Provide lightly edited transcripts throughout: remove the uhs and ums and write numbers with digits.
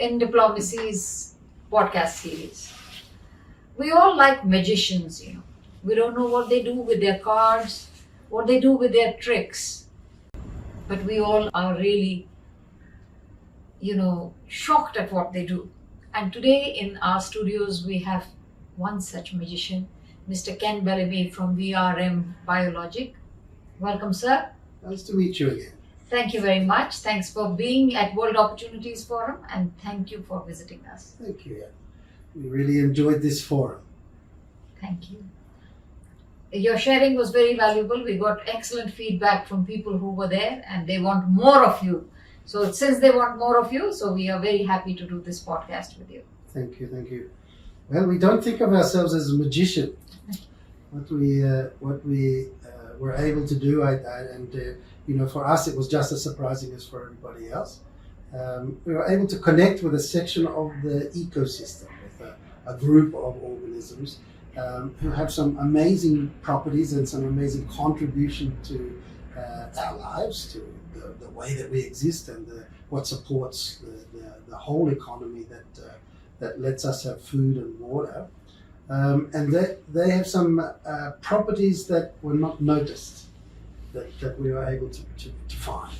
in Diplomacy's podcast series. We all like magicians, We don't know what they do with their cards, what they do with their tricks. But we all are really, shocked at what they do. And today in our studios, we have one such magician, Mr. Ken Bellamy from VRM Biologik. Welcome, sir. Nice to meet you again. Thank you very much. Thanks for being at World Opportunities Forum, and thank you for visiting us. Thank you. We really enjoyed this forum. Thank you. Your sharing was very valuable. We got excellent feedback from people who were there, and they want more of you. So since they want more of you, so we are very happy to do this podcast with you. Thank you. Well, we don't think of ourselves as a magician. What we were able to do, for us, it was just as surprising as for everybody else. We were able to connect with a section of the ecosystem, with a group of organisms who have some amazing properties and some amazing contribution to our lives, to the way that we exist, and what supports the whole economy that lets us have food and water. And they have some properties that were not noticed, that we were able to find.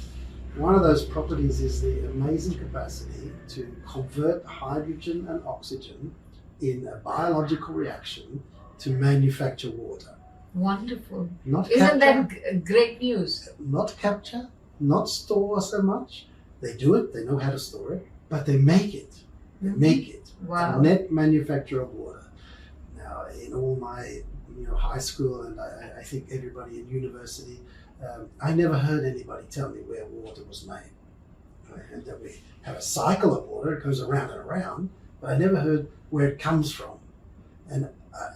One of those properties is the amazing capacity to convert hydrogen and oxygen in a biological reaction to manufacture water. Wonderful. Isn't that great news? Not capture, not store so much. They do it, they know how to store it, but they make it. They make it. Wow. A net manufacture of water. Now, in all my high school, and I think everybody in university, I never heard anybody tell me where water was made. And that we have a cycle of water, it goes around and around, but I never heard where it comes from. And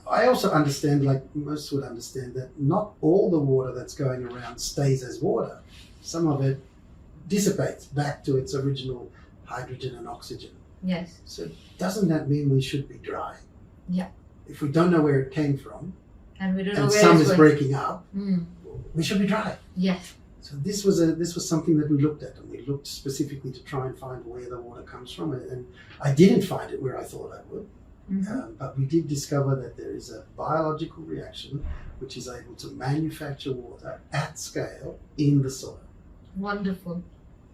I also understand, like most would understand, that not all the water that's going around stays as water. Some of it dissipates back to its original hydrogen and oxygen. Yes. So doesn't that mean we should be dry? Yeah. If we don't know where it came from, and we don't know and where some it's is going. breaking up, we should be dry. Yes. So this was something that we looked at, and we looked specifically to try and find where the water comes from. And I didn't find it where I thought I would, but we did discover that there is a biological reaction which is able to manufacture water at scale in the soil. Wonderful.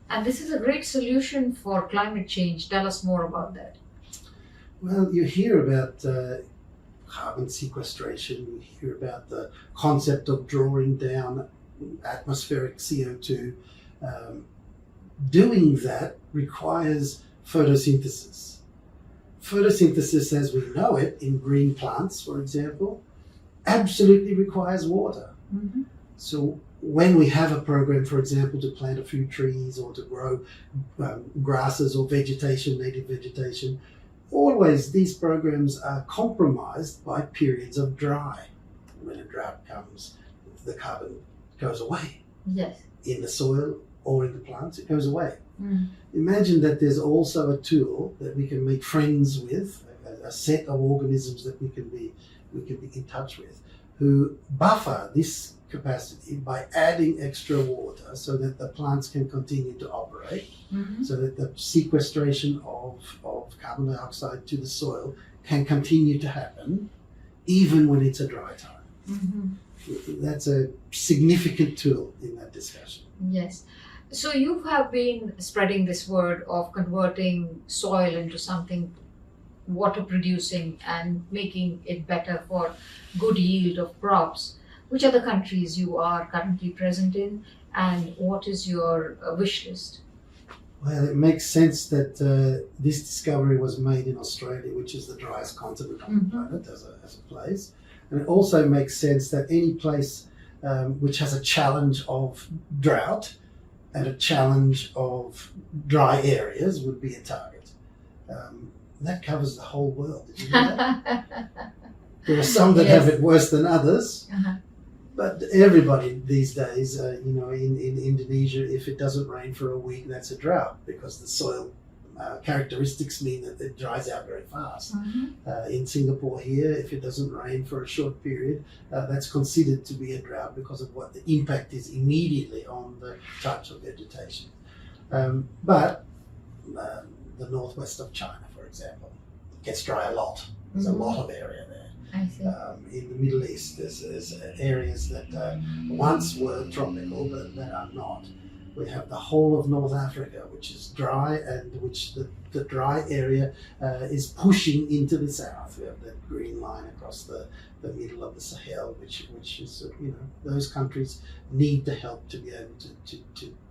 And this is a great solution for climate change. Tell us more about that. Well, you hear about carbon sequestration, you hear about the concept of drawing down atmospheric CO2. Doing that requires photosynthesis. Photosynthesis, as we know it in green plants, for example, absolutely requires water. So when we have a program, for example, to plant a few trees or to grow grasses or vegetation, native vegetation, always these programs are compromised by periods of dry. When a drought comes, the carbon goes away. Yes. In the soil or in the plants, it goes away. Imagine that there's also a tool that we can make friends with, a set of organisms that we can be in touch with, who buffer this capacity by adding extra water so that the plants can continue to operate, so that the sequestration of carbon dioxide to the soil can continue to happen even when it's a dry time. That's a significant tool in that discussion. Yes. So you have been spreading this word of converting soil into something water producing and making it better for good yield of crops. Which are the countries you are currently present in, and what is your wish list? Well, it makes sense that this discovery was made in Australia, which is the driest continent on the planet as a place. And it also makes sense that any place which has a challenge of drought and a challenge of dry areas would be a target. That covers the whole world. Did you know that? There are some that have it worse than others. But everybody these days, in Indonesia, if it doesn't rain for a week, that's a drought because the soil characteristics mean that it dries out very fast. In Singapore here, if it doesn't rain for a short period, that's considered to be a drought because of what the impact is immediately on the types of vegetation. But the northwest of China, for example. It gets dry a lot. There's a lot of area there. I see. In the Middle East, there's areas that once were tropical but that are not. We have the whole of North Africa, which is dry, and which the dry area is pushing into the south. We have that green line across the middle of the Sahel, which is, those countries need the help to be able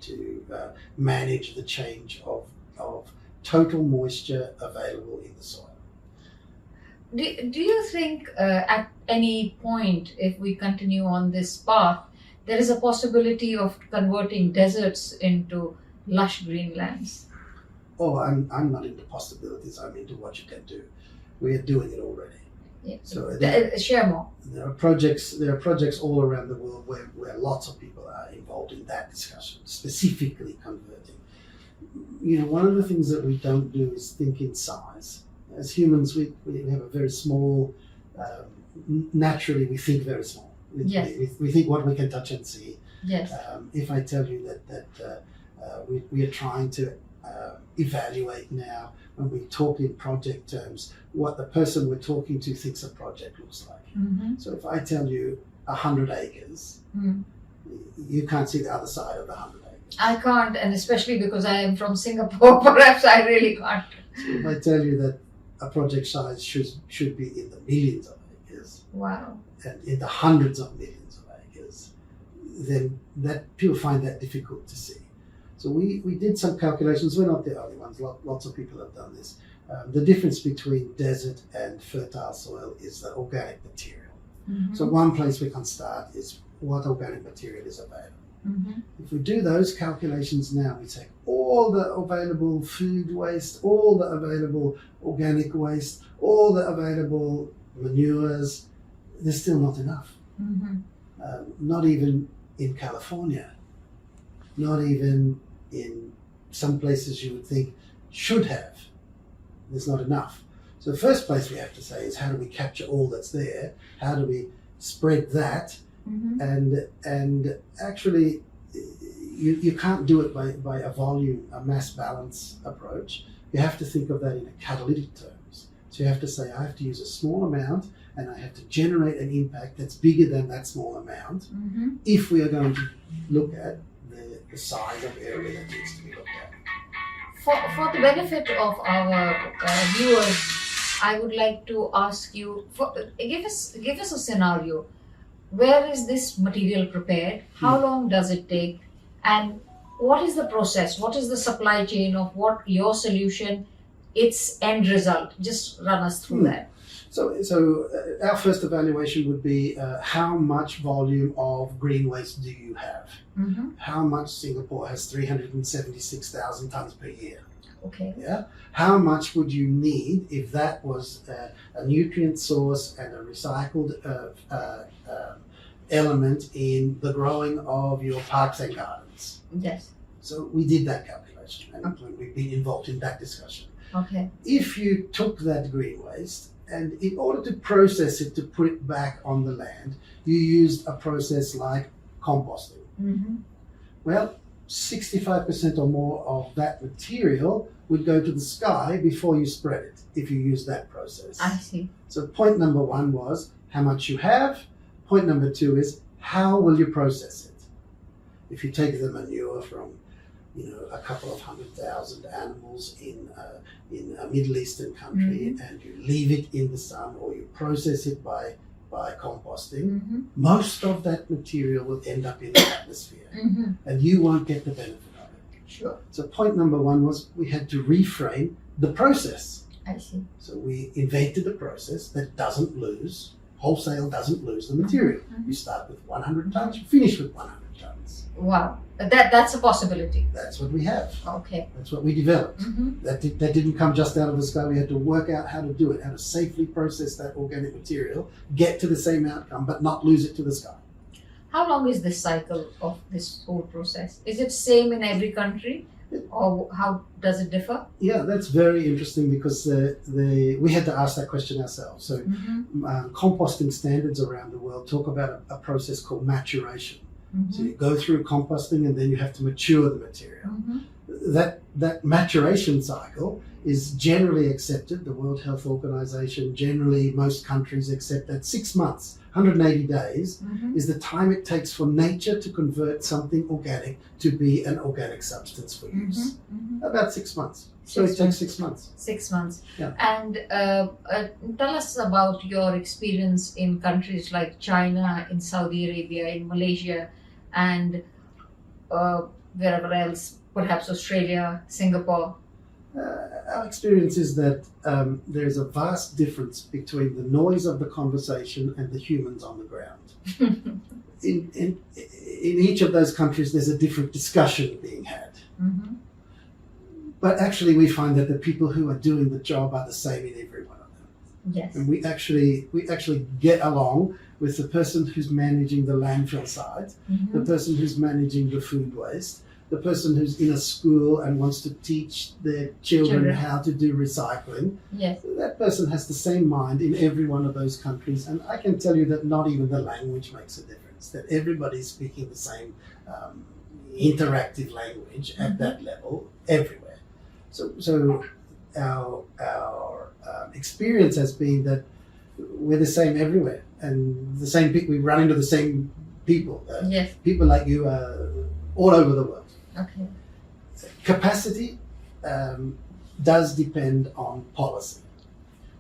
to manage the change of total moisture available in the soil. Do you think at any point, if we continue on this path, there is a possibility of converting deserts into lush green lands? Oh, I'm not into possibilities. I'm into what you can do. We are doing it already. Yeah. So share more. There are projects all around the world where lots of people are involved in that discussion, specifically converting. One of the things that we don't do is think in size. As humans, we have a very small. Naturally, we think very small. Yes. We think what we can touch and see. Yes. If I tell you that we are trying to evaluate now, when we talk in project terms, what the person we're talking to thinks a project looks like. Mm-hmm. So if I tell you 100 acres, you can't see the other side of the 100 acres. I can't, and especially because I am from Singapore, perhaps I really can't. So if I tell you that a project size should be in the millions of acres, Wow. and in the hundreds of millions of acres, then that people find that difficult to see. So we did some calculations. We're not the only ones. Lots of people have done this. The difference between desert and fertile soil is the organic material. Mm-hmm. So one place we can start is what organic material is available. Mm-hmm. If we do those calculations now, we take all the available food waste, all the available organic waste, all the available manures, there's still not enough. Mm-hmm. Not even in California, not even in some places you would think should have. There's not enough. So the first place we have to say is, how do we capture all that's there? How do we spread that? Mm-hmm. And actually, you can't do it by a volume, a mass balance approach. You have to think of that in a catalytic terms. So you have to say, I have to use a small amount, and I have to generate an impact that's bigger than that small amount, Mm-hmm. if we are going to look at the size of area that needs to be looked at. For the benefit of our viewers, I would like to ask you, give us a scenario. Where is this material prepared? How long does it take? And what is the process? What is the supply chain of what your solution, its end result? Just run us through that. So our first evaluation would be how much volume of green waste do you have? Mm-hmm. How much Singapore has 376,000 tons per year? Okay. Yeah. How much would you need if that was a nutrient source and a recycled element in the growing of your parks and gardens? Yes. So we did that calculation, and we've been involved in that discussion. Okay. If you took that green waste, and in order to process it, to put it back on the land, you used a process like composting. Mm-hmm. Well, 65% or more of that material would go to the sky before you spread it, if you use that process. I see. So point number one was how much you have. Point number two is, how will you process it? If you take the manure from a couple of 100,000 animals in a Middle Eastern country, Mm-hmm. and you leave it in the sun, or you process it by composting, Mm-hmm. most of that material will end up in the atmosphere, Mm-hmm. and you won't get the benefit of it. Sure. So point number one was, we had to reframe the process. I see. So we invented a process that doesn't lose, wholesale doesn't lose the material. Mm-hmm. You start with 100 tons, you finish with 100 tons. Wow. That's a possibility. That's what we have. Okay. That's what we developed. Mm-hmm. That didn't come just out of the sky. We had to work out how to do it, how to safely process that organic material, get to the same outcome, but not lose it to the sky. How long is this cycle of this whole process? Is it same in every country, or how does it differ? Yeah, that's very interesting, because we had to ask that question ourselves. So Mm-hmm. composting standards around the world talk about a process called maturation. Mm-hmm. So you go through composting, and then you have to mature the material. Mm-hmm. that maturation cycle is generally accepted. The World Health Organization, generally most countries accept that 6 months, 180 days, is the time it takes for nature to convert something organic to be an organic substance for use. About 6 months. So it takes 6 months. 6 months. Yeah. And tell us about your experience in countries like China, in Saudi Arabia, in Malaysia, and wherever else, perhaps Australia, Singapore. Our experience is that there's a vast difference between the noise of the conversation and the humans on the ground. In each of those countries, there's a different discussion being had. But actually, we find that the people who are doing the job are the same in every one of them. Yes. And we actually get along with the person who's managing the landfill site, the person who's managing the food waste, the person who's in a school and wants to teach their children how to do recycling. Yes. That person has the same mind in every one of those countries. And I can tell you that not even the language makes a difference, that everybody's speaking the same interactive language at that level everywhere. So our experience has been that we're the same everywhere, and the same people. We run into the same people. Yes. People like you are all over the world. Okay. Capacity does depend on policy.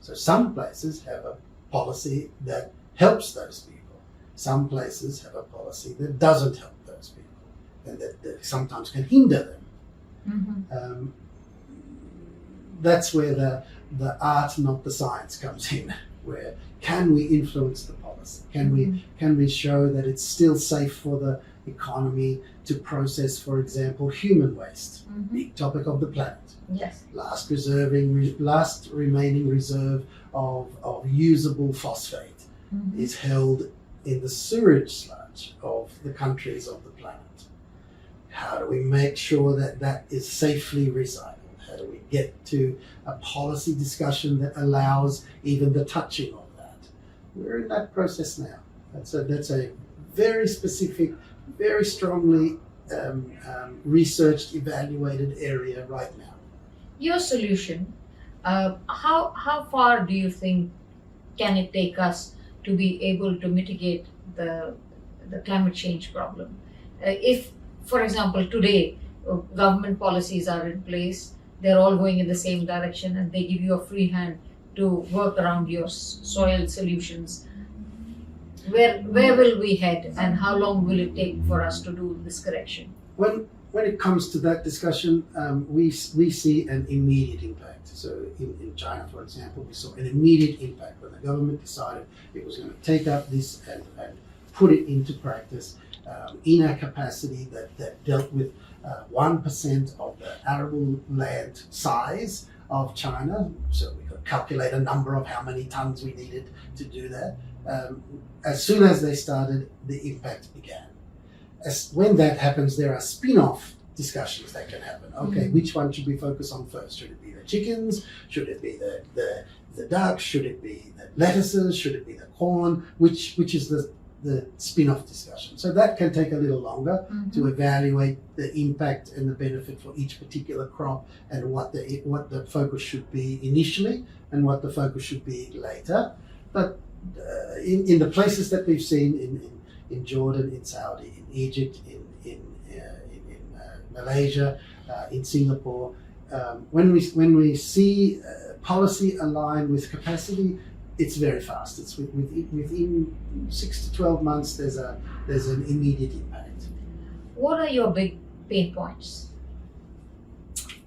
So some places have a policy that helps those people. Some places have a policy that doesn't help those people, and that sometimes can hinder them. That's where the art, not the science, comes in. Where can we influence the policy? Can we show that it's still safe for the economy to process, for example, human waste, big topic of the planet. Yes. Last remaining reserve of usable phosphate is held in the sewage sludge of the countries of the planet. How do we make sure that that is safely recycled? How do we get to a policy discussion that allows even the touching of that? We're in that process now. That's a very specific, very strongly researched, evaluated area right now. Your solution, how far do you think can it take us to be able to mitigate the climate change problem? If, for example, today government policies are in place, they're all going in the same direction, and they give you a free hand to work around your soil solutions. Where will we head, and how long will it take for us to do this correction? When it comes to that discussion, we see an immediate impact. So in China, for example, we saw an immediate impact when the government decided it was going to take up this and put it into practice in a capacity that dealt with 1% of the arable land size of China. So we could calculate a number of how many tons we needed to do that. As soon as they started, the impact began. When that happens, there are spin-off discussions that can happen. Okay, which one should we focus on first? Should it be the chickens? Should it be the ducks? Should it be the lettuces? Should it be the corn? Which is the spin-off discussion? So that can take a little longer to evaluate the impact and the benefit for each particular crop, and what the focus should be initially and what the focus should be later. But in the places that we've seen in Jordan, in Saudi, in Egypt, in Malaysia, in Singapore, when we see policy aligned with capacity, it's very fast. It's within 6 to 12 months. There's an immediate impact. What are your big pain points?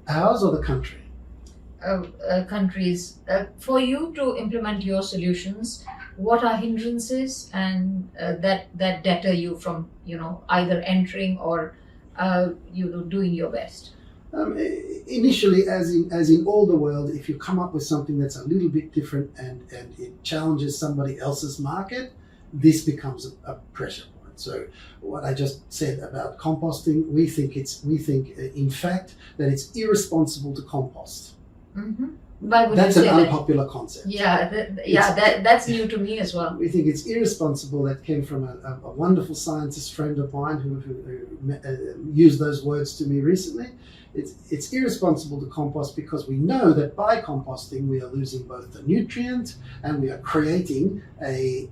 Ours or the country? Countries. For you to implement your solutions, what are hindrances and that deter you from either entering or doing your best? Initially, as in all the world, if you come up with something that's a little bit different and it challenges somebody else's market, this becomes a pressure point. So what I just said about composting, we think in fact that it's irresponsible to compost. Why would That's you an say that? unpopular concept. Yeah, that's new to me as well. We think it's irresponsible. That came from a wonderful scientist friend of mine who used those words to me recently. It's irresponsible to compost because we know that by composting we are losing both the nutrient and we are creating a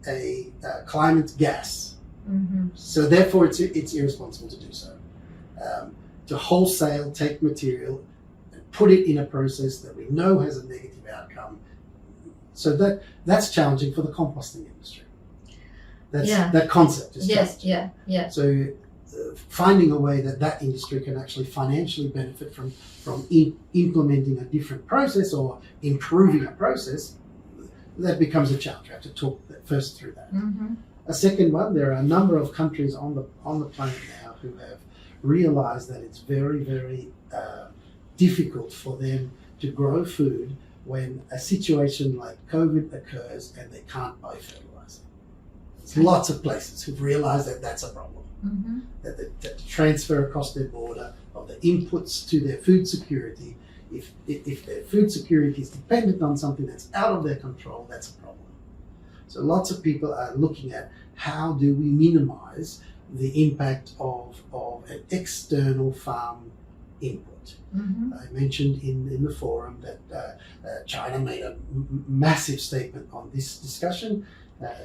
climate gas. Mm-hmm. So therefore it's irresponsible to do so. To wholesale take material and put it in a process that we know has a negative outcome. So that's challenging for the composting industry. That concept is challenging. Yeah. So finding a way that industry can actually financially benefit from implementing a different process or improving a process, that becomes a challenge. We have to talk first through that. Mm-hmm. A second one, there are a number of countries on the planet now who have realized that it's very, very difficult for them to grow food when a situation like COVID occurs and they can't buy fertilizer. There's lots of places who've realized that that's a problem. Mm-hmm. That the transfer across their border of the inputs to their food security, if their food security is dependent on something that's out of their control, that's a problem. So lots of people are looking at how do we minimize the impact of an external farm input. Mm-hmm. I mentioned in the forum that China made a massive statement on this discussion,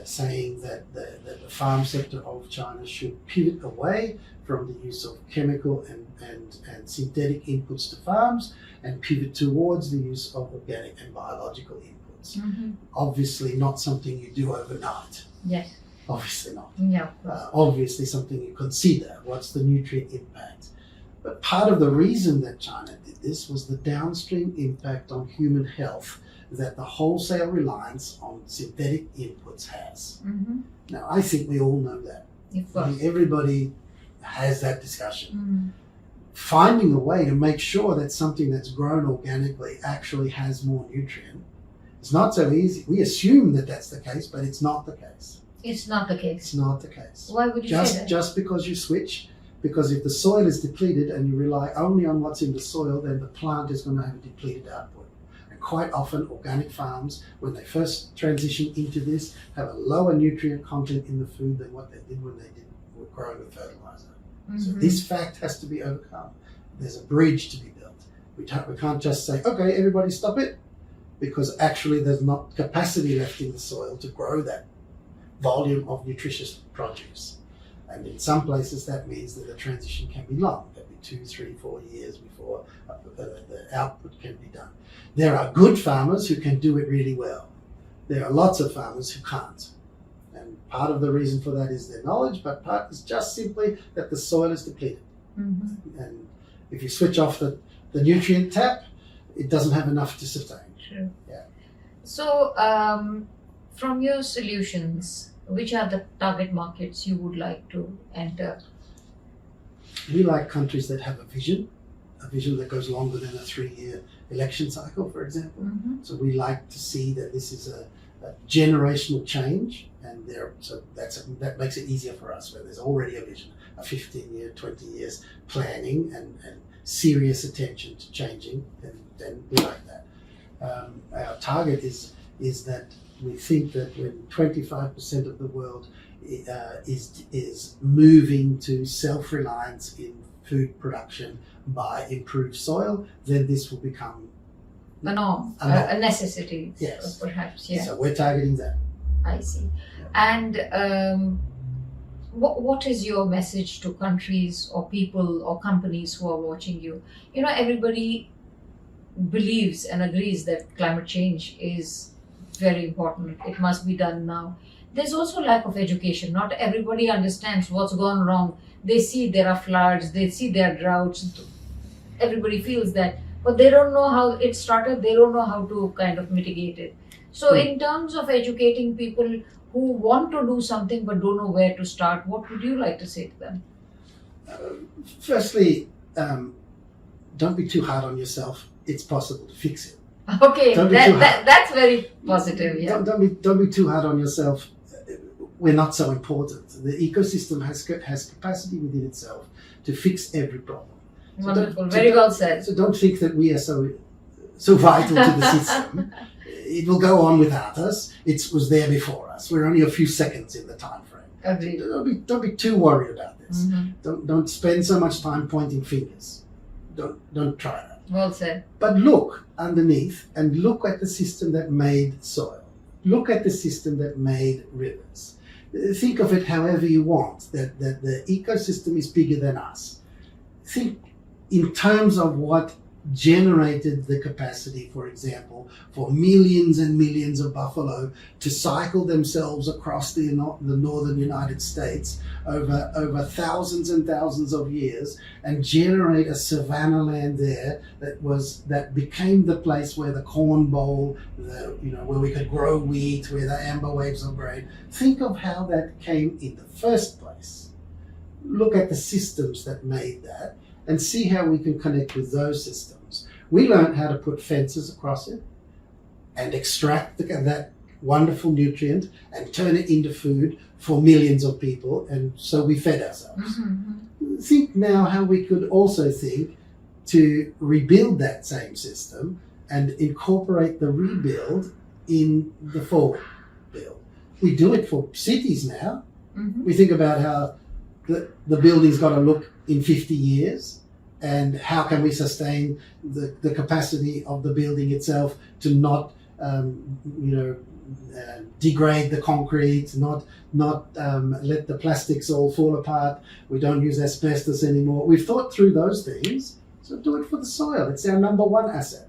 saying that the farm sector of China should pivot away from the use of chemical and synthetic inputs to farms and pivot towards the use of organic and biological inputs. Mm-hmm. Obviously not something you do overnight. Yes. Obviously not. Yeah, of course. Obviously something you consider. What's the nutrient impact? But part of the reason that China did this was the downstream impact on human health that the wholesale reliance on synthetic inputs has. Mm-hmm. Now, I think we all know that. Of course. I mean, everybody has that discussion. Mm-hmm. Finding a way to make sure that something that's grown organically actually has more nutrient, it's not so easy. We assume that that's the case, but it's not the case. It's not the It's case. not the case. Why would you say that? Just because you switch, because if the soil is depleted and you rely only on what's in the soil, then the plant is going to have a depleted output. And quite often, organic farms, when they first transition into this, have a lower nutrient content in the food than what they did when they were growing with fertilizer. Mm-hmm. So this fact has to be overcome. There's a bridge to be built. We can't just say, okay, everybody stop it, because actually there's not capacity left in the soil to grow that volume of nutritious produce. And in some places that means that the transition can be long. It can be 2, 3, 4 years before the output can be done. There are good farmers who can do it really well. There are lots of farmers who can't. And part of the reason for that is their knowledge, but part is just simply that the soil is depleted. Mm-hmm. And if you switch off the nutrient tap, it doesn't have enough to sustain. True. Yeah. So, from your solutions, which are the target markets you would like to enter? We like countries that have a vision that goes longer than a 3-year election cycle, for example. Mm-hmm. So we like to see that this is a generational change, and that makes it easier for us where there's already a vision, a 15-year, 20 years planning and serious attention to changing, then we like that. Our target is that we think that when 25% of the world is moving to self-reliance in food production by improved soil, then this will become A norm, A norm. a necessity, Yes. perhaps. Yeah, So we're targeting that. I see. And what is your message to countries or people or companies who are watching you? You know, everybody believes and agrees that climate change is very important. It must be done now. There's also lack of education. Not everybody understands what's gone wrong. They see there are floods, they see there are droughts. Everybody feels that, but they don't know how it started. They don't know how to kind of mitigate it. So in terms of educating people who want to do something but don't know where to start, what would you like to say to them? Firstly, don't be too hard on yourself. It's possible to fix it. Okay, Don't be too hard. that's very positive. Yeah. Don't be too hard on yourself. We're not so important. The ecosystem has capacity within itself to fix every problem. Wonderful. Very well said. So don't think that we are so so vital to the system. It will go on without us. It was there before us. We're only a few seconds in the time frame. Agreed. Don't be too worried about this. Mm-hmm. Don't spend so much time pointing fingers. Don't try that. Well said. But look underneath and look at the system that made soil. Look at the system that made rivers. Think of it however you want, that the ecosystem is bigger than us. Think in terms of what generated the capacity, for example, for millions and millions of buffalo to cycle themselves across the northern United States over thousands and thousands of years and generate a savanna land there that became the place where the corn bowl, where we could grow wheat, where the amber waves of grain. Think of how that came in the first place. Look at the systems that made that and see how we can connect with those systems. We learned how to put fences across it and extract that wonderful nutrient and turn it into food for millions of people, and so we fed ourselves. Mm-hmm. Think now how we could also think to rebuild that same system and incorporate the rebuild in the forward build. We do it for cities now. Mm-hmm. We think about how the building's got to look in 50 years and how can we sustain the capacity of the building itself to not degrade the concrete, not let the plastics all fall apart. We don't use asbestos anymore. We've thought through those things, so do it for the soil. It's our number one asset.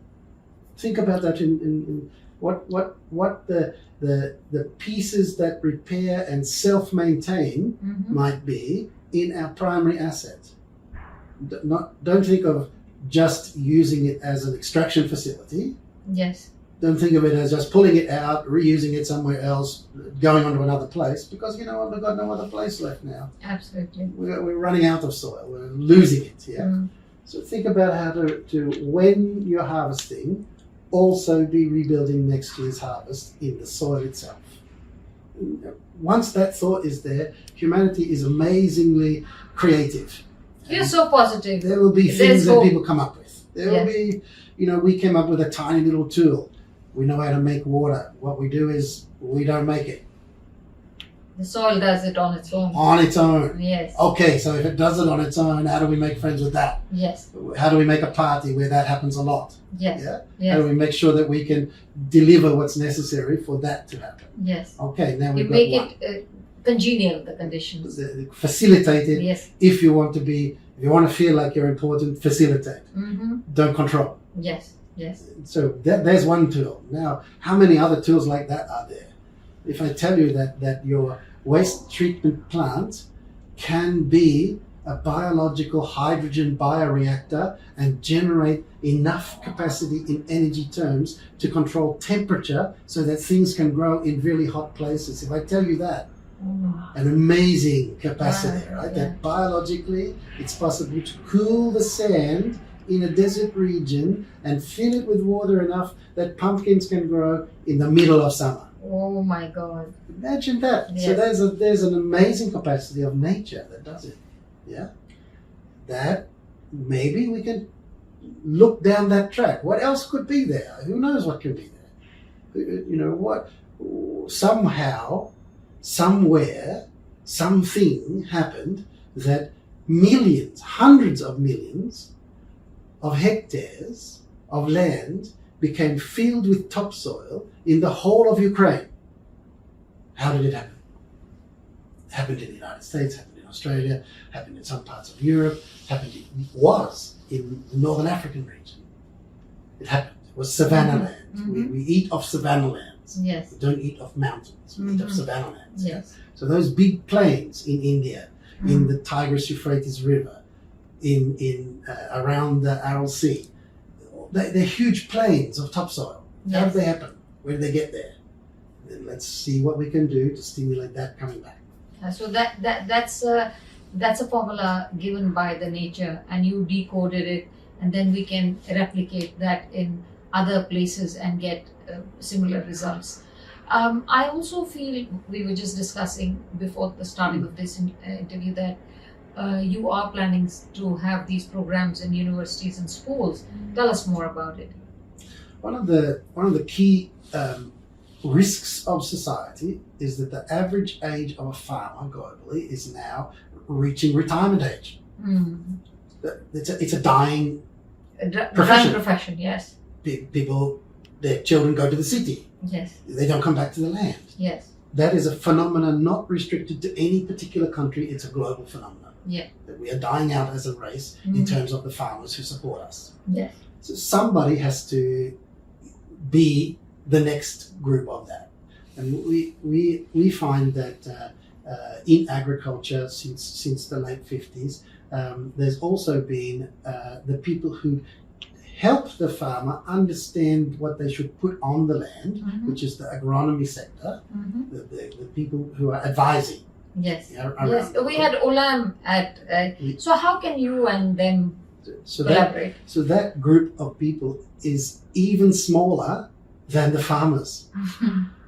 Think about that in what the pieces that repair and self-maintain Mm-hmm. might be in our primary asset. Don't think of just using it as an extraction facility. Yes. Don't think of it as just pulling it out, reusing it somewhere else, going on to another place, because you know what, we've got no other place left now. Absolutely. We're running out of soil, we're losing it, yeah? Mm. So think about how to, when you're harvesting, also be rebuilding next year's harvest in the soil itself. Once that thought is there, humanity is amazingly creative. You're so positive. There will be There's things that hope. people come up with. There will be, we came up with a tiny little tool. We know how to make water. What we do is we don't make it. The soil does it on its own. On its own. Yes. Okay, so if it does it on its own, how do we make friends with that? Yes. How do we make a party where that happens a lot? Yes. Yeah? Yes. How do we make sure that we can deliver what's necessary for that to happen? Yes. Okay, now You we've make got one. it congenial, the conditions. Facilitate it. Yes. If you want to feel like you're important, facilitate. Mm-hmm. Don't control. Yes. Yes. So there's one tool. Now, how many other tools like that are there? If I tell you that your waste treatment plant can be a biological hydrogen bioreactor and generate enough capacity in energy terms to control temperature so that things can grow in really hot places. If I tell you that, an amazing capacity, right? Yeah. That biologically it's possible to cool the sand in a desert region and fill it with water enough that pumpkins can grow in the middle of summer. Oh my God. Imagine that. Yes. So there's an amazing capacity of nature that does it. Yeah. That maybe we can look down that track. What else could be there? Who knows what could be there? What somehow, somewhere, something happened that millions, hundreds of millions of hectares of land became filled with topsoil in the whole of Ukraine. How did it happen? It happened in the United States, happened in Australia, happened in some parts of Europe, was in the Northern African region. It happened. It was savanna land. Mm-hmm. We eat off savanna lands. Yes. We don't eat off mountains. We eat off Mhm. savanna lands. Yes. So those big plains in India, in Mm. the Tigris-Euphrates River, in around the Aral Sea, they're huge plains of topsoil. How Yes. did they happen? Where did they get there? Then let's see what we can do to stimulate that coming back. So that's a formula given by the nature, and you decoded it, and then we can replicate that in other places and get similar results. I also feel, we were just discussing before the starting of this interview, that you are planning to have these programs in universities and schools. Tell us more about it. one of the key risks of society is that the average age of a farmer globally is now reaching retirement age. Mm. It's a dying Dying profession. profession, yes. People, their children go to the city. Yes, They don't come back to the land. yes. That is a phenomenon not restricted to any particular country. It's a global phenomenon. Yeah. That we are dying out as a race in terms of the farmers who support us. Yes. So somebody has to be the next group of that. And we find that in agriculture since the late 50s, there's also been the people who help the farmer understand what they should put on the land, which is the agronomy sector, the people who are advising. Yes. Around Yes. We had Olam at. So how can you and them so collaborate? that group of people is even smaller than the farmers.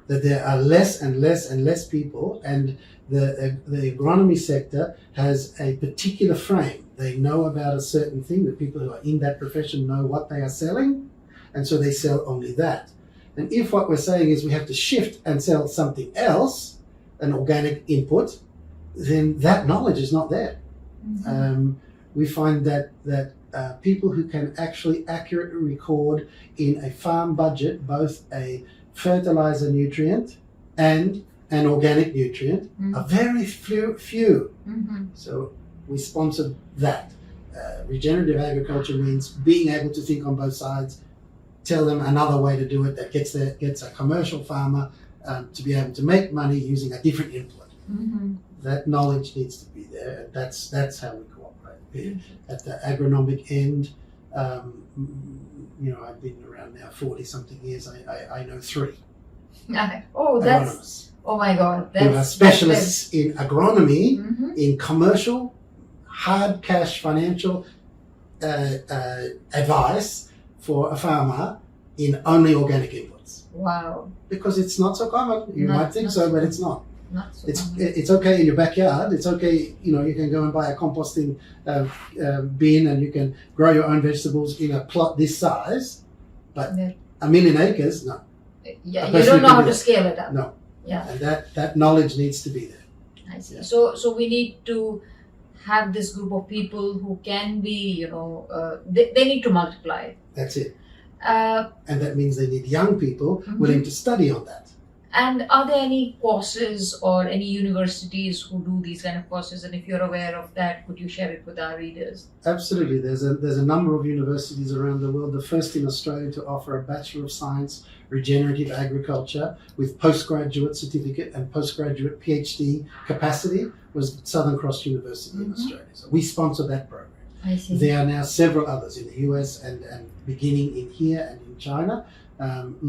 That there are less and less and less people, and the agronomy sector has a particular frame. They know about a certain thing. The people who are in that profession know what they are selling, and so they sell only that. And if what we're saying is we have to shift and sell something else, an organic input, then that knowledge is not there. We find that people who can actually accurately record in a farm budget both a fertilizer nutrient and an organic nutrient are very few. So we sponsored that. Regenerative agriculture means being able to think on both sides, tell them another way to do it that gets a commercial farmer to be able to make money using a different input. That knowledge needs to be there, and that's how we cooperate. At the agronomic end, I've been around now 40-something years. I know 3 Oh, agronomists oh my God, who are specialists in agronomy, in commercial, hard cash financial advice for a farmer in only organic inputs. Wow. Because it's not so common. You might think so, but it's not. Not so It's okay in your backyard. It's okay, you can go and buy a composting bin and you can grow your own vegetables in a plot this size, but Yeah. 1,000,000 acres, no. Yeah, A you person don't know can how do to it. scale it up. No. Yeah, And that knowledge needs to be there. I see. Yeah. So we need to have this group of people who can be, they need to multiply. That's it. Uh, And that means they need young people willing to study on that. and are there any courses or any universities who do these kind of courses? And if you're aware of that, could you share it with our readers? Absolutely. There's a number of universities around the world. The first in Australia to offer a Bachelor of Science Regenerative Agriculture with postgraduate certificate and postgraduate PhD capacity was Southern Cross University in Australia. So we sponsor that program. I see. There are now several others in the US and beginning in here and in China,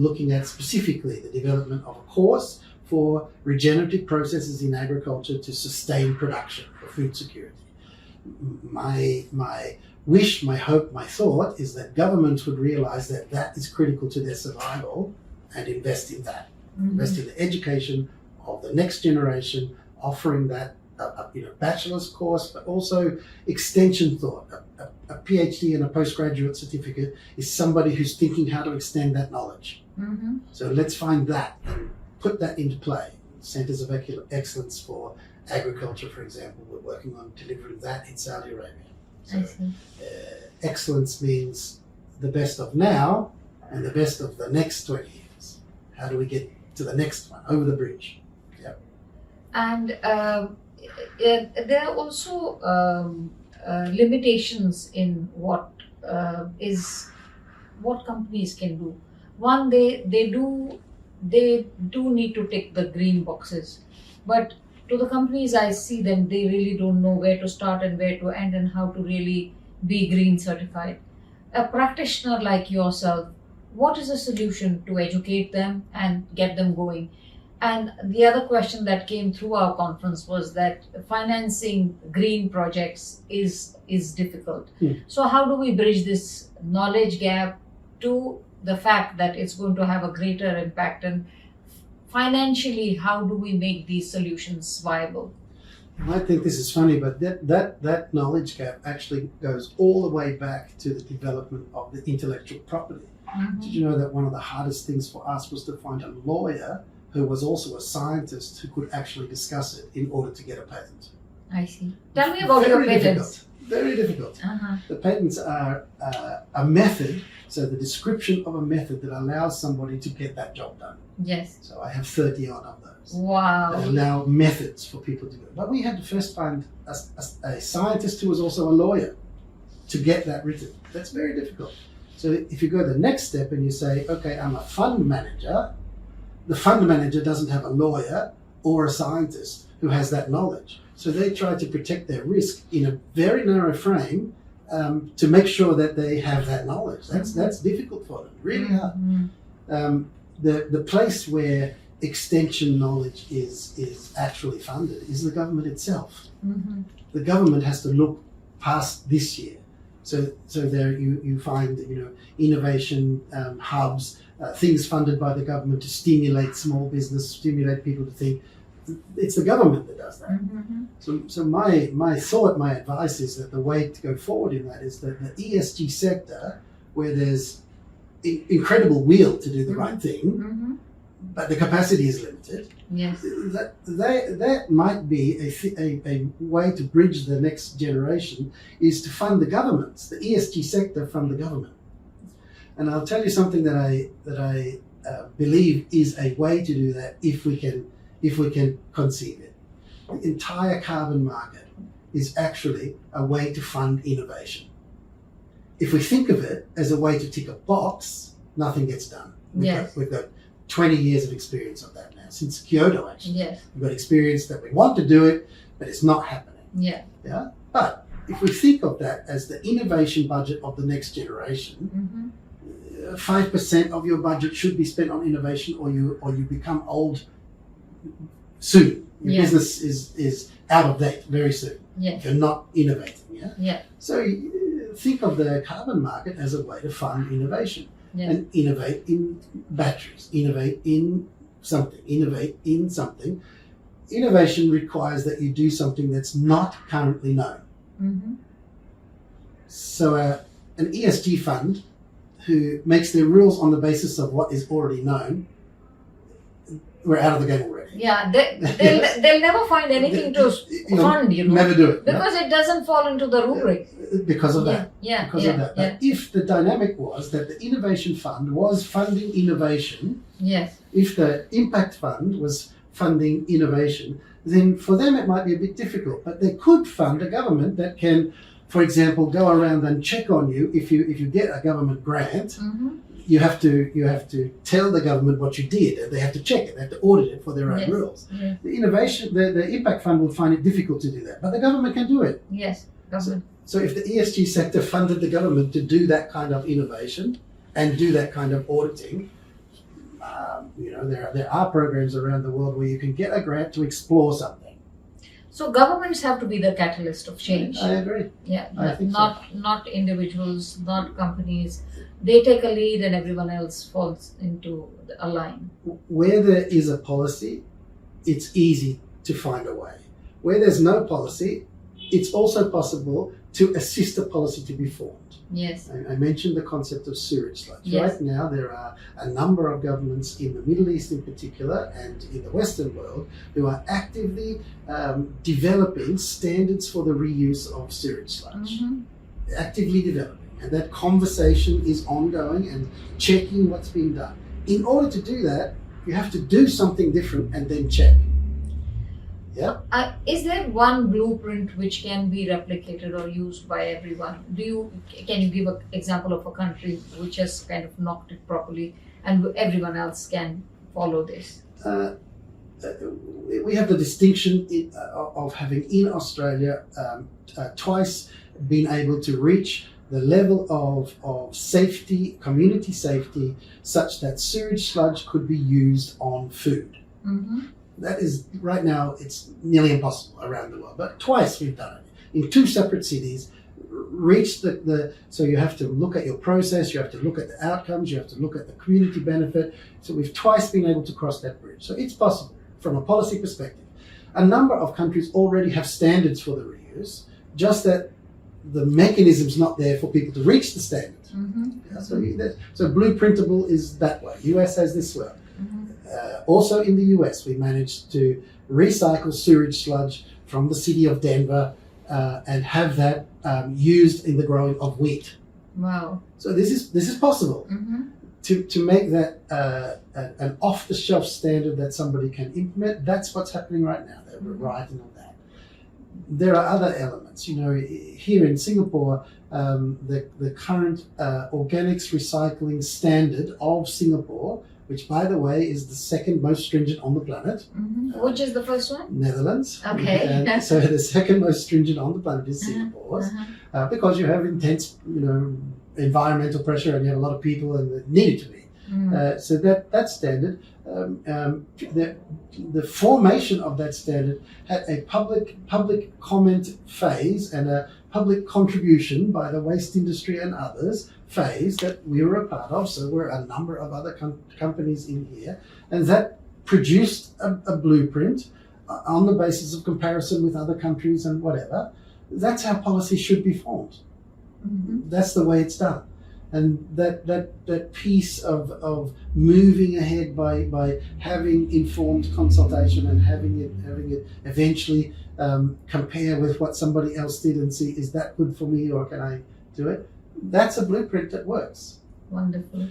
looking at specifically the development of a course for regenerative processes in agriculture to sustain production for food security. My wish, my hope, my thought is that governments would realize that that is critical to their survival and invest in that. Invest in the education of the next generation, offering that bachelor's course, but also extension thought. A PhD and a postgraduate certificate is somebody who's thinking how to extend that knowledge. So let's find that and put that into play. Centers of Excellence for Agriculture, for example, we're working on delivering that in Saudi Arabia. So I see. excellence means the best of now and the best of the next 20 years. How do we get to the next one, over the bridge? And there are also limitations in what companies can do. One, they do need to tick the green boxes, but to the companies I see them, they really don't know where to start and where to end and how to really be green certified. A practitioner like yourself, what is a solution to educate them and get them going? And the other question that came through our conference was that financing green projects is difficult. So how do we bridge this knowledge gap to the fact that it's going to have a greater impact, and financially, how do we make these solutions viable? I think this is funny, but that knowledge gap actually goes all the way back to the development of the intellectual property. Did you know that one of the hardest things for us was to find a lawyer who was also a scientist who could actually discuss it in order to get a patent? I see. Tell me about your patents. Difficult. Very difficult. The patents are a method, so the description of a method that allows somebody to get that job done. Yes. So I have 30 odd of those. Wow. That allow methods for people to do it. But we had to first find a scientist who was also a lawyer to get that written. That's very difficult. So if you go the next step and you say, okay, I'm a fund manager, the fund manager doesn't have a lawyer or a scientist who has that knowledge. So they try to protect their risk in a very narrow frame to make sure that they have that knowledge. That's difficult for them, really hard. The place where extension knowledge is actually funded is the government itself. The government has to look past this year. So there you find innovation hubs, things funded by the government to stimulate small business, stimulate people to think. It's the government that does that. So my advice is that the way to go forward in that is that the ESG sector, where there's incredible will to do the right thing, but the capacity is limited. Yes. That might be a way to bridge the next generation is to fund the governments, the ESG sector fund the government. And I'll tell you something that I believe is a way to do that if we can conceive it. The entire carbon market is actually a way to fund innovation. If we think of it as a way to tick a box, nothing gets done. We've got 20 years of experience of that now, since Kyoto actually. Yes. We've got experience that we want to do it, but it's not happening. Yeah. But if we think of that as the innovation budget of the next generation, 5% of your budget should be spent on innovation, or you become old soon. Your business is out of date very soon. If you're not innovating. So think of the carbon market as a way to fund innovation. And innovate in batteries, innovate in something. Innovation requires that you do something that's not currently known. So an ESG fund who makes their rules on the basis of what is already known, we're out of the game already. They'll never find anything to fund, Never do it. Because it doesn't fall into the rubric. Because of that. But if the dynamic was that the innovation fund was funding innovation, if the impact fund was funding innovation, then for them it might be a bit difficult. But they could fund a government that can, for example, go around and check on you if you get a government grant. You have to tell the government what you did, and they have to check it. They have to audit it for their own rules. The innovation, the impact fund will find it difficult to do that, but the government can do it. So if the ESG sector funded the government to do that kind of innovation and do that kind of auditing, there are programs around the world where you can get a grant to explore something. So governments have to be the catalyst of change. I agree. I think not individuals, not companies. They take a lead and everyone else falls into a line. Where there is a policy, it's easy to find a way. Where there's no policy, it's also possible to assist a policy to be formed. I mentioned the concept of sewage sludge. Right now there are a number of governments in the Middle East in particular and in the Western world who are actively developing standards for the reuse of sewage sludge. Actively developing. And that conversation is ongoing and checking what's being done. In order to do that, you have to do something different and then check. Is there one blueprint which can be replicated or used by everyone? Can you give an example of a country which has kind of knocked it properly and everyone else can follow this? We have the distinction of having in Australia twice been able to reach the level of safety, community safety, such that sewage sludge could be used on food. That is, right now, it's nearly impossible around the world. But twice we've done it. In 2 separate cities, reached so you have to look at your process, you have to look at the outcomes, you have to look at the community benefit. So we've twice been able to cross that bridge. So it's possible from a policy perspective. A number of countries already have standards for the reuse, just that the mechanism's not there for people to reach the standard. So blueprintable is that way. US has this way. Also in the US, we managed to recycle sewage sludge from the city of Denver and have that used in the growing of wheat. Wow. So this is possible. To make that an off-the-shelf standard that somebody can implement. That's what's happening right now. They're writing on that. There are other elements. Here in Singapore, the current organics recycling standard of Singapore, which, by the way, is the second most stringent on the planet. Which is the first one? Netherlands. Okay. And so the second most stringent on the planet is Singapore's, because you have intense, environmental pressure, and you have a lot of people, and it needed to be. So that's standard. The formation of that standard had a public comment phase and a public contribution by the waste industry and others phase that we were a part of. So we're a number of other companies in here, and that produced a blueprint on the basis of comparison with other countries and whatever. That's how policy should be formed. That's the way it's done. And that piece of moving ahead by having informed consultation and having it eventually compare with what somebody else did and see, is that good for me, or can I do it? That's a blueprint that works. Wonderful.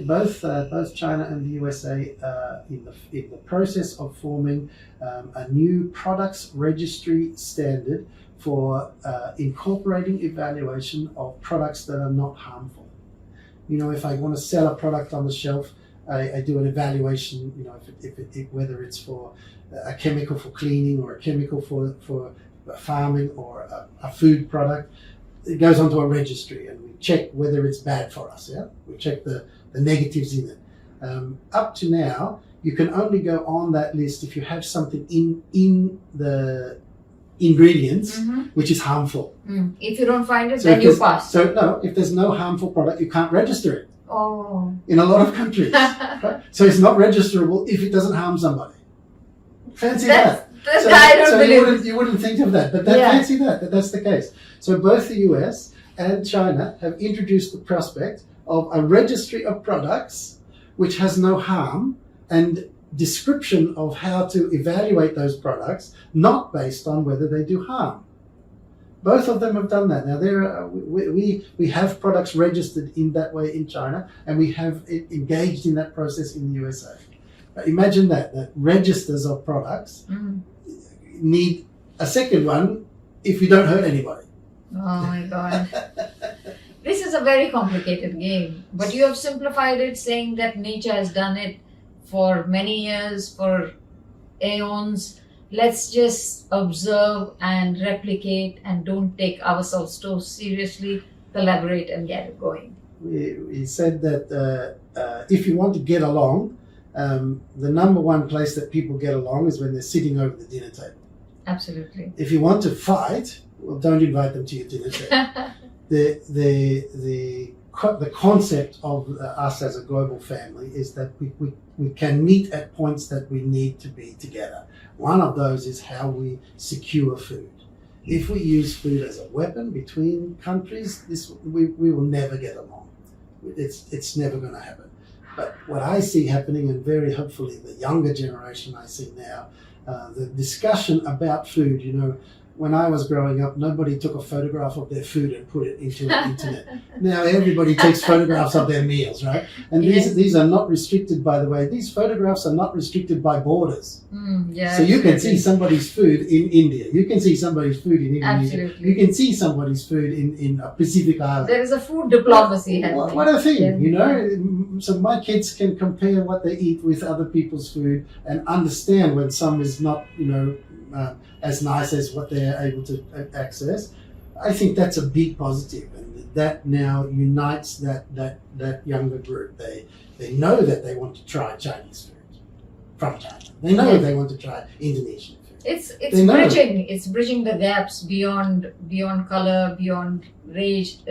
Both China and the USA are in the process of forming a new products registry standard for incorporating evaluation of products that are not harmful. If I want to sell a product on the shelf, I do an evaluation. Whether it's for a chemical for cleaning or a chemical for farming or a food product, it goes onto a registry, and we check whether it's bad for us. Yeah, we check the negatives in it. Up to now, you can only go on that list if you have something in the ingredients which is harmful. If you don't find it, then you pass. So no, if there's no harmful product, you can't register it. Oh. In a lot of countries. Right? So it's not registerable if it doesn't harm somebody. Fancy that. I don't believe you wouldn't think of that, but fancy that's the case. So both the US and China have introduced the prospect of a registry of products which has no harm, and description of how to evaluate those products, not based on whether they do harm. Both of them have done that. Now, we have products registered in that way in China, and we have engaged in that process in the USA. But imagine that registers of products need a second one if you don't hurt anybody. Oh my God. This is a very complicated game, but you have simplified it, saying that nature has done it for many years, for aeons. Let's just observe and replicate, and don't take ourselves too seriously, collaborate and get it going. We said that if you want to get along, the number one place that people get along is when they're sitting over the dinner table. Absolutely. If you want to fight, well, don't invite them to your dinner table. The concept of us as a global family is that we can meet at points that we need to be together. One of those is how we secure food. If we use food as a weapon between countries, we will never get along. It's never going to happen. But what I see happening, and very hopefully the younger generation I see now, the discussion about food, when I was growing up, nobody took a photograph of their food and put it into the internet. Now everybody takes photographs of their meals, right? And these are not restricted, by the way. These photographs are not restricted by borders. So you can see somebody's food in India. You can see somebody's food in Indonesia. Absolutely. You can see somebody's food in a Pacific island. There is a food diplomacy happening. What a thing, So my kids can compare what they eat with other people's food and understand when some is not, as nice as what they're able to access. I think that's a big positive, and that now unites that younger group. They know that they want to try Chinese food from China. They know they want to try Indonesian food. It's bridging the gaps beyond color, beyond race,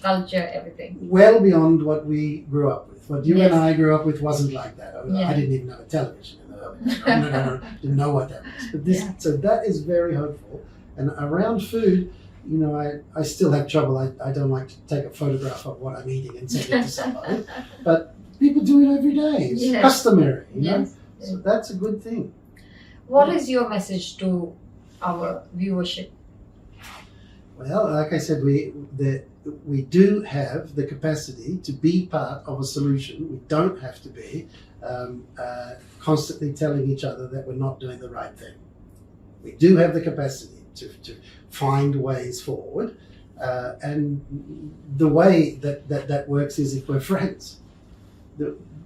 culture, everything. Well beyond what we grew up with. What you and I grew up with wasn't like that. I didn't even have a television. No, didn't know what that was. But so that is very hopeful. And around food, you know, I still have trouble. I don't like to take a photograph of what I'm eating and send it to somebody. But people do it every day. It's Yes. customary, you know. Yes. So that's a good thing. What is your message to our viewership? Well, like I said, we do have the capacity to be part of a solution. We don't have to be constantly telling each other that we're not doing the right thing. We do have the capacity to find ways forward, and the way that works is if we're friends.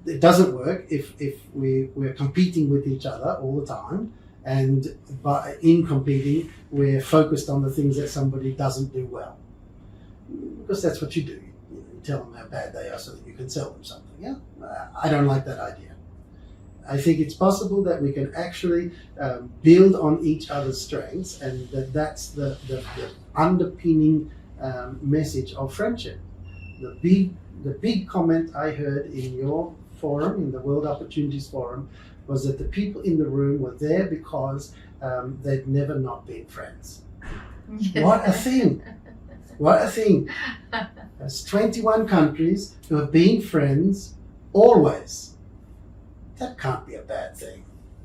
It doesn't work if we're competing with each other all the time, and in competing we're focused on the things that somebody doesn't do well, because that's what you do. You tell them how bad they are so that you can sell them something. Yeah, I don't like that idea. I think it's possible that we can actually build on each other's strengths, and that's the underpinning message of friendship. The big comment I heard in your forum, in the World Opportunities Forum, was that the people in the room were there because they'd never not been friends. What a thing! What a thing! There's 21 countries who have been friends always. That can't be a bad thing.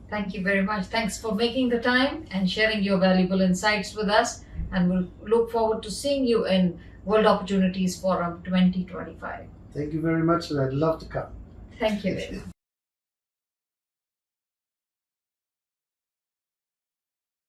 Thank you very much. Thanks for making the time and sharing your valuable insights with us. And we'll look forward to seeing you in World Opportunities Forum 2025. Thank you very much, and I'd love to come. Thank you.